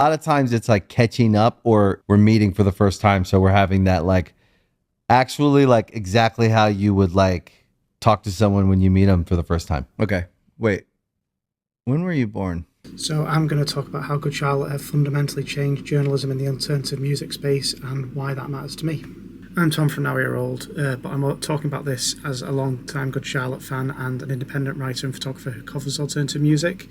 A lot of times it's like catching up or we're meeting for the first time. So we're having that like actually like exactly how you would like talk to someone when you meet them for the first time. Okay. Wait. When were you born? So I'm going to talk about how Good Charlotte have fundamentally changed journalism in the alternative music space and why that matters to me. I'm Tom from Now Year Old, but I'm talking about this as a long-time Good Charlotte fan and an independent writer and photographer who covers alternative music.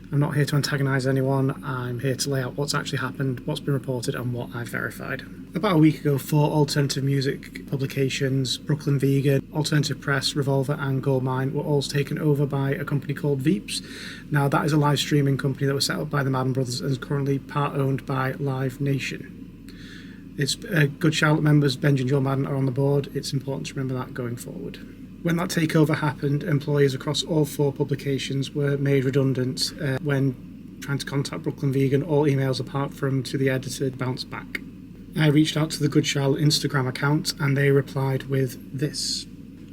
I'm not here to antagonise anyone, I'm here to lay out what's actually happened, what's been reported and what I've verified. About a week ago, 4 alternative music publications, Brooklyn Vegan, Alternative Press, Revolver and Goldmine, were all taken over by a company called Veeps. Now that is a live streaming company that was set up by the Madden brothers and is currently part owned by Live Nation. It's Good Charlotte members, Benji and Joe Madden, are on the board. It's important to remember that going forward. When that takeover happened, employees across all 4 publications were made redundant when trying to contact Brooklyn Vegan. All emails apart from to the editor bounced back. I reached out to the Good Charlotte Instagram account and they replied with this.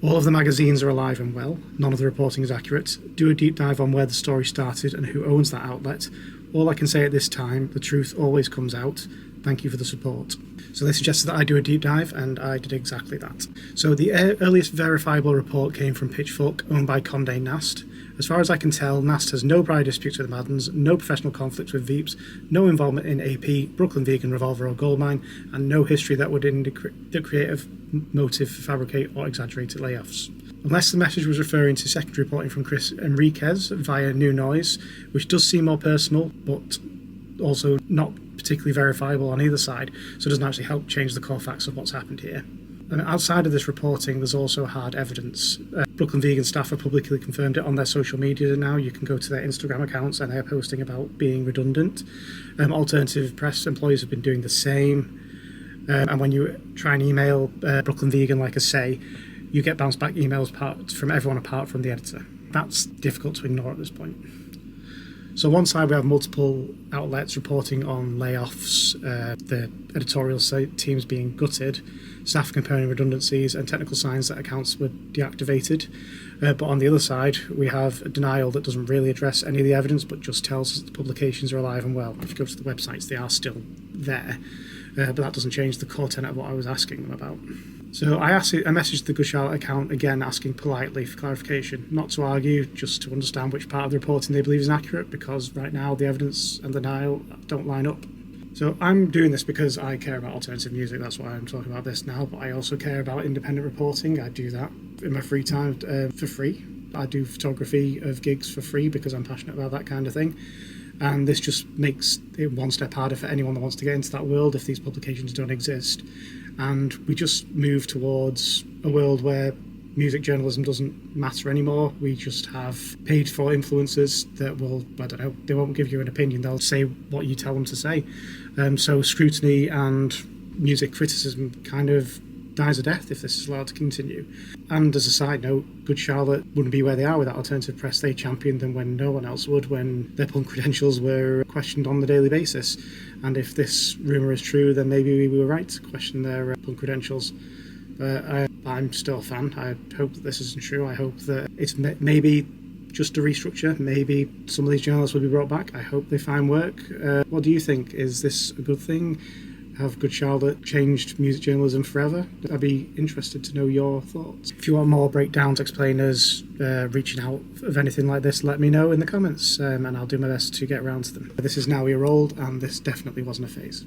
All of the magazines are alive and well. None of the reporting is accurate. Do a deep dive on where the story started and who owns that outlet. All I can say at this time, the truth always comes out. Thank you for the support. So they suggested that I do a deep dive, and I did exactly that. So the earliest verifiable report came from Pitchfork, owned by Condé Nast. As far as I can tell, Nast has no prior disputes with the Maddens, no professional conflicts with Veeps, no involvement in AP, Brooklyn Vegan, Revolver or Goldmine, and no history that would indicate the creative motive for fabricate or exaggerated layoffs. Unless the message was referring to secondary reporting from Chris Enriquez via New Noise, which does seem more personal, but also not particularly verifiable on either side, so it doesn't actually help change the core facts of what's happened here. And outside of this reporting, there's also hard evidence. Brooklyn Vegan staff have publicly confirmed it on their social media now. You can go to their Instagram accounts and they're posting about being redundant. Alternative Press employees have been doing the same. And when you try and email Brooklyn Vegan, like I say, you get bounced back emails from everyone apart from the editor. That's difficult to ignore at this point. So on one side we have multiple outlets reporting on layoffs, the editorial teams being gutted, staff comparing redundancies and technical signs that accounts were deactivated. But on the other side we have a denial that doesn't really address any of the evidence but just tells us that the publications are alive and well. If you go to the websites they are still there, but that doesn't change the core tenet of what I was asking them about. So I messaged the Good Charlotte account again asking politely for clarification, not to argue, just to understand which part of the reporting they believe is inaccurate, because right now the evidence and the denial don't line up. So I'm doing this because I care about alternative music, that's why I'm talking about this now, but I also care about independent reporting. I do that in my free time for free. I do photography of gigs for free because I'm passionate about that kind of thing. And this just makes it one step harder for anyone that wants to get into that world if these publications don't exist. And we just move towards a world where music journalism doesn't matter anymore. We just have paid for influencers that will, I don't know, they won't give you an opinion, they'll say what you tell them to say. So scrutiny and music criticism kind of dies a death if this is allowed to continue. And as a side note, Good Charlotte wouldn't be where they are without Alternative Press. They championed them when no one else would, when their punk credentials were questioned on a daily basis. And if this rumour is true, then maybe we were right to question their punk credentials. I'm still a fan. I hope that this isn't true. I hope that it's maybe just a restructure. Maybe some of these journalists will be brought back. I hope they find work. What do you think? Is this a good thing? Have Good Charlotte changed music journalism forever? I'd be interested to know your thoughts. If you want more breakdowns, explainers, reaching out of anything like this, let me know in the comments and I'll do my best to get around to them. This is Now Year Old and this definitely wasn't a phase.